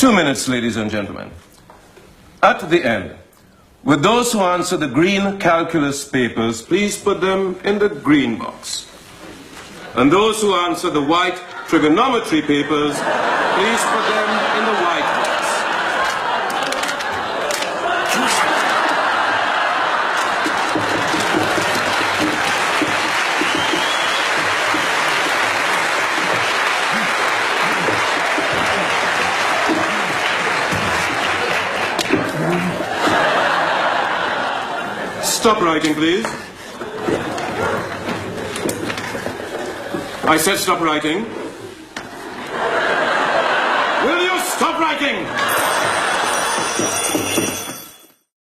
2 minutes, ladies and gentlemen. At the end, with those who answer the green calculus papers, please put them in the green box. And those who answer the white trigonometry papers, please put them in the white box. Stop writing, please. I said stop writing. Will you stop writing?